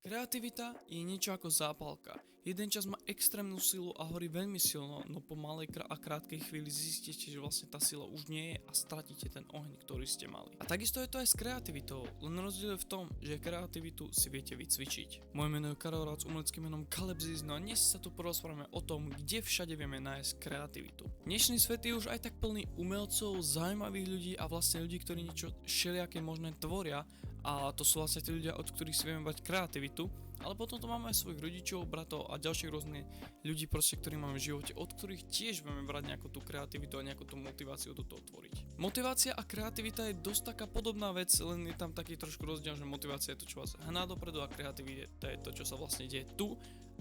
Kreativita je niečo ako zápalka. Jeden čas má extrémnu silu a horí veľmi silno, no po malej a krátkej chvíli zistíte, že vlastne tá sila už nie je a stratíte ten oheň, ktorý ste mali. A takisto je to aj s kreativitou, len rozdiel je v tom, že kreativitu si viete vycvičiť. Moje meno je Karol Rác s umeleckým menom Kalebzis, no a dnes sa tu porozprávame o tom, kde všade vieme nájsť kreativitu. Dnešný svet je už aj tak plný umelcov, zaujímavých ľudí a vlastne ľudí, ktorí niečo všelijaké možné tvoria. A to sú vlastne tí ľudia, od ktorých si vieme brať kreativitu, ale potom to máme aj svojich rodičov, bratov a ďalších rôznych ľudí, proste, ktorí máme v živote, od ktorých tiež vieme brať nejakú tú kreativitu a nejakú tú motiváciu do toho tvoriť. Motivácia a kreativita je dosť taká podobná vec, len je tam taký trošku rozdiel, že motivácia je to, čo vás hná dopredu a kreativita je to, čo sa vlastne deje tu.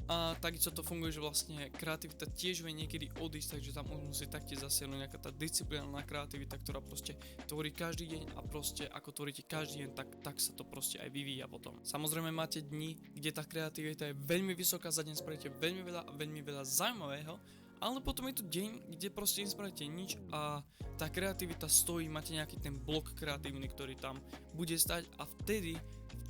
A takisto to funguje, že vlastne kreativita tiež vie niekedy odísť, takže tam už musí taktiež zasiahnuť nejaká tá disciplinárna kreativita, ktorá proste tvorí každý deň a proste ako tvoríte každý deň, tak sa to proste aj vyvíja potom. Samozrejme máte dni, kde tá kreativita je veľmi vysoká, za deň spravíte veľmi veľa zaujímavého, ale potom je tu deň, kde proste nespravíte nič a tá kreativita stojí, máte nejaký ten blok kreatívny, ktorý tam bude stať a vtedy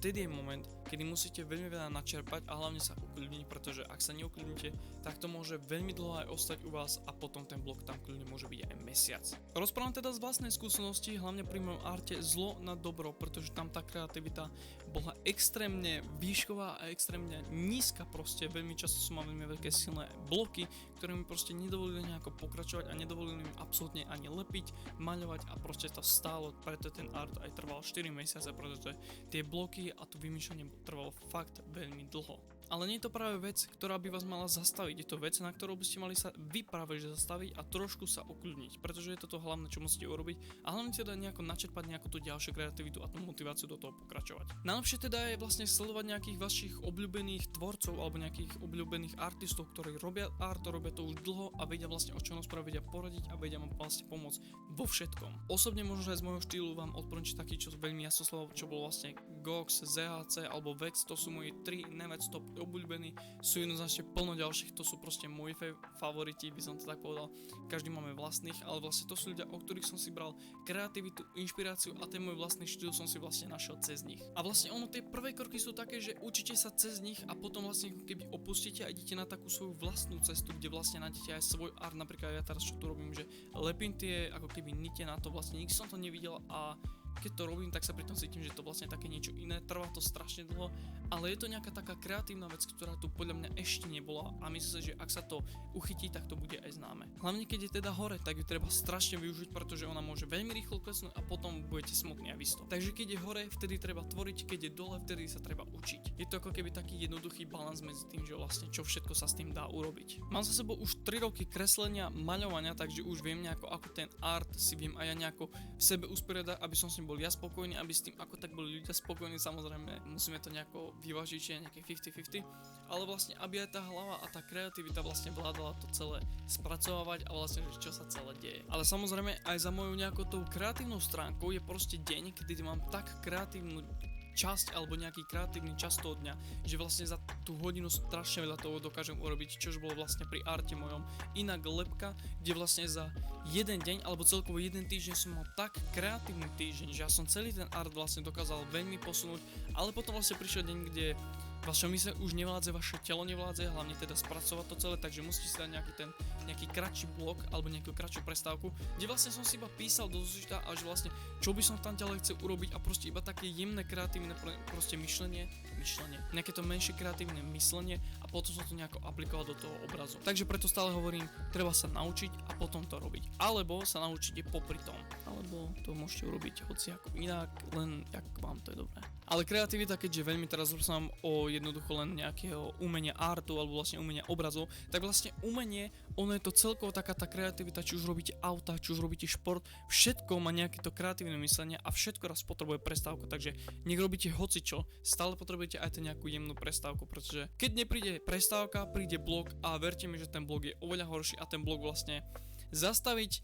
je moment, kedy musíte veľmi veľa načerpať a hlavne sa ukľudniť, pretože ak sa neukľudnite, tak to môže veľmi dlho aj ostať u vás a potom ten blok tam kľudne môže byť aj mesiac. Rozprávam teda z vlastnej skúsenosti, hlavne pri mojom arte zlo na dobro, pretože tam tá kreativita bola extrémne výšková a extrémne nízka proste, veľmi často som mal veľmi veľké silné bloky, ktoré mi proste nedovolili nejako pokračovať a nedovolili mi absolútne ani lepiť, maľovať a proste to stálo, preto ten art aj trval 4 mesiace, pretože tie bloky a to vymýšľanie trvalo fakt veľmi dlho. Ale nie je to práve vec, ktorá by vás mala zastaviť, je to vec, na ktorú by ste mali sa vy práve že zastaviť a trošku sa ukľudniť, pretože je to hlavné, čo musíte urobiť a hlavne teda nejako načerpať nejakú tú ďalšiu kreativitu a tú motiváciu do toho pokračovať. Najlepšie teda je vlastne sledovať nejakých vašich obľúbených tvorcov alebo nejakých obľúbených artistov, ktorí robia art, robia to už dlho a vedia vlastne o čom rozprávať, vedia poradiť a vedia vám vlastne pomôcť vo všetkom. Osobne možno aj z môjho štýlu vám odporúčiť taký, čo veľmi jasno slovo, čo bol vlastne Gox, ZHC alebo Vex, to sú moji 3 najviac top obľúbení, sú jednoznačne plno ďalších, to sú proste moji favoriti, by som to tak povedal, každý máme vlastných, ale vlastne to sú ľudia, o ktorých som si bral kreativitu, inšpiráciu a ten môj vlastný štýl som si vlastne našiel cez nich. A vlastne ono, tie prvé kroky sú také, že učíte sa cez nich a potom vlastne keby opustíte a idete na takú svoju vlastnú cestu, kde vlastne nájdete aj svoj art, napríklad ja teraz čo tu robím, že lepím tie ako keby nite na to, vlastne nikdy som to nevidel a keď to robím, tak sa pri tom cítim, že to vlastne také niečo iné, trvá to strašne dlho, ale je to nejaká taká kreatívna vec, ktorá tu podľa mňa ešte nebola a myslím si, že ak sa to uchytí, tak to bude aj známe. Hlavne keď je teda hore, tak ju treba strašne využiť, pretože ona môže veľmi rýchlo klesnúť a potom budete smutní a vysto. Takže keď je hore, vtedy treba tvoriť, keď je dole, vtedy sa treba učiť. Je to ako keby taký jednoduchý balans medzi tým, že vlastne čo všetko sa s tým dá urobiť. Mám za sebou už 3 roky kreslenia, maľovania, takže už viem nejako ako ten art si viem aj ja nejako v sebe usporiadať, aby som bol ja spokojný, aby s tým ako tak boli ľudia spokojní, samozrejme musíme to nejako vyvážiť, čiže nejaké 50-50, ale vlastne aby aj tá hlava a tá kreativita vlastne vládala to celé spracovávať a vlastne čo sa celé deje. Ale samozrejme aj za mojou nejakou tou kreatívnou stránkou je proste deň, kedy mám tak kreatívnu časť alebo nejaký kreatívny čas toho dňa, že vlastne za tú hodinu strašne veľa toho dokážem urobiť, čož bolo vlastne pri arte mojom. Inak lepka, kde vlastne za jeden deň alebo celkovo jeden týždeň som mal tak kreatívny týždeň, že ja som celý ten art vlastne dokázal veľmi posunúť, ale potom vlastne prišiel deň, kde vaša mysle už nevládze, vaše telo nevládze, hlavne teda spracovať to celé, takže musíte si dať nejaký kratší blok alebo nejakú kratšiu prestávku, kde vlastne som si iba písal do zošita a že vlastne čo by som tam ďalej chcel urobiť a proste iba také jemné kreatívne proste myšlenie, nejaké to menšie kreatívne myslenie a potom som to nejako aplikoval do toho obrazu. Takže preto stále hovorím, treba sa naučiť a potom to robiť. Alebo sa naučíte popri tom. Alebo to môžete urobiť hoci ako inak, len jak vám to je dobré. Ale kreativita, keďže veľmi teraz rozprávam o jednoducho len nejakého umenia artu alebo vlastne umenia obrazov, tak vlastne umenie, ono je to celkovo taká tá kreativita, či už robíte auta, či už robíte šport, všetko má nejaké to kreatívne myslenie a všetko raz potrebuje prestávku, takže nech robíte hocičo, stále potrebujete aj tú nejakú jemnú prestávku, pretože keď nepríde prestávka, príde blok a verte mi, že ten blok je oveľa horší a ten blok vlastne zastaviť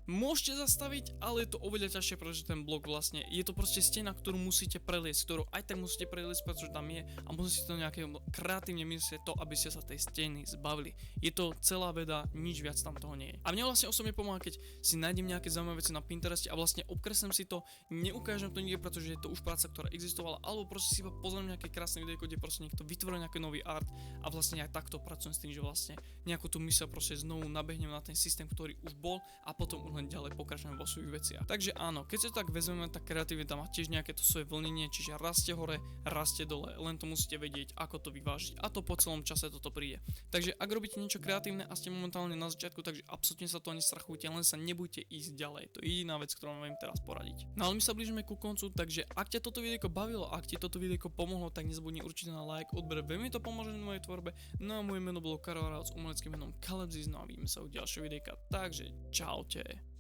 môžete zastaviť, ale je to oveľa ťažšie, pretože ten blok vlastne, je to proste stena, ktorú musíte preliesť, ktorú aj tak musíte preliesť, pretože tam je a musíte to nejaké kreatívne myslieť to, aby ste sa tej steny zbavili. Je to celá veda, nič viac tam toho nie je. A mne vlastne osobne pomáha, keď si nájdem nejaké zaujímavé veci na Pintereste a vlastne obkreslím si to, neukážem to nikde, pretože je to už práca, ktorá existovala, alebo proste si iba pozriem nejaké krásne videjko, kde proste niekto vytvoril nejaký nový art a vlastne aj takto pracujem s tým, že vlastne nejakú tú myseľ proste znovu nabehnem na ten systém, ktorý už bol a potom už len ďalej pokračujem vo svojich veciach. Takže áno, keď si to tak vezmeme, tá kreativita má tiež nejaké to svoje vlnenie, čiže raste hore, raste dole, len to musíte vedieť, ako to vyvážiť a to po celom čase toto príde. Takže ak robíte niečo kreatívne a ste momentálne na začiatku, takže absolútne sa to nestrachujte, len sa nebojte ísť ďalej. To je jediná vec, ktorú vám viem teraz poradiť. No ale my sa blížime ku koncu, takže ak ťa toto videjko bavilo, ak ti toto videjko pomohlo, tak nezabudni určite na like, odber, veľmi to pomôže v mojej tvorbe. No a moje meno bolo Karol Rauc s umeleckým menom Kalebzis, no a vidíme sa u ďalšieho videjka. Takže čaute.